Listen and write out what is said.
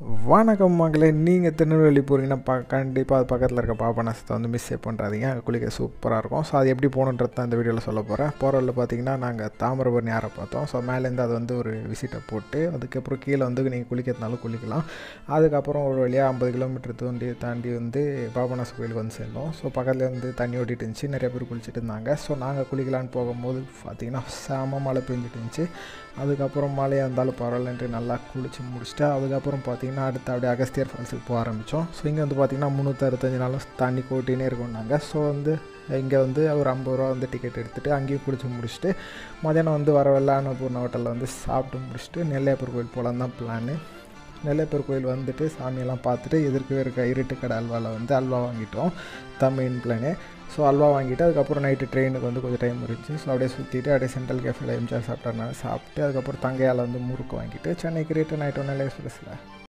வணக்கம் மகளே, நீங்கள் திருநெல்வேலி போகிறீங்கன்னா கண்டிப்பாக அது பக்கத்தில் இருக்க பாபநாசத்தை வந்து மிஸ் பண்ணுறாதீங்க. அங்கே குளிக்க சூப்பராக இருக்கும். ஸோ அது எப்படி போகணுன்றது தான் இந்த வீடியோவில் சொல்ல போகிறேன். போகிற வழியில் பார்த்தீங்கன்னா நாங்கள் தாமிரபரணி ஆறை பார்த்தோம். ஸோ மேலேருந்து அது வந்து ஒரு விசிட்டை போட்டு அதுக்கப்புறம் கீழே வந்து நீங்கள் குளிக்கிறதுனாலும் குளிக்கலாம். அதுக்கப்புறம் ஒரு வழியாக 50 கிலோமீட்டர் தாண்டி வந்து பாபநாசம் கோயிலுக்கு வந்து சேர்ந்தோம். ஸோ பக்கத்தில் வந்து தண்ணி ஓட்டிகிட்டு இருந்துச்சு, நிறைய பேர் குளிச்சுட்டு இருந்தாங்க. ஸோ நாங்கள் குளிக்கலான்னு போகும்போது பார்த்திங்கன்னா செம மழை பெஞ்சிட்டு இருந்துச்சு. அதுக்கப்புறம் மழையாக இருந்தாலும் பரவாயில்லன்ட்டு நல்லா குளித்து முடிச்சுட்டு அதுக்கப்புறம் பார்த்திங்கன்னா அடுத்து அப்படியே அகஸ்தியர் ஃபால்ஸுக்கு போக ஆரம்பித்தோம். ஸோ இங்கே வந்து பார்த்திங்கன்னா 365 நாளும் தண்ணி கோட்டினே இருக்கோம்னாங்க. ஸோ வந்து இங்கே வந்து ஒரு 50 ரூபா வந்து டிக்கெட் எடுத்துகிட்டு அங்கேயும் குளித்து முடிச்சுட்டு மதியானம் வந்து வரவெல்லாம் அன்னபூர்ணா ஹோட்டலில் வந்து சாப்பிட்டு முடிச்சுட்டு நெல்லையப்பர் கோயில் போகலான்னு தான் பிளானு. நெல்லையப்பர் கோயில் வந்துட்டு சாமியெல்லாம் பார்த்துட்டு எதிர்க்கவே இருக்க இருட்டுக்கடை அல்வாவில் வந்து அல்வா வாங்கிட்டோம். தமிழ் பிளானு. ஸோ அல்வா வாங்கிட்டு அதுக்கப்புறம் நைட்டு ட்ரெயினுக்கு வந்து கொஞ்சம் டைம் இருந்துச்சு. ஸோ அப்படியே சுற்றிட்டு அப்படியே சென்ட்ரல் கேஃபேல எம்ஜிஆர் சாப்பிட்டனால சாப்பிட்டு அதுக்கப்புறம் தங்கையால் வந்து முறுக்கு வாங்கிட்டு சென்னைக்கு ரிட்டர்ன் ஆகிட்டோம் நெல்லை எக்ஸ்பிரஸில்.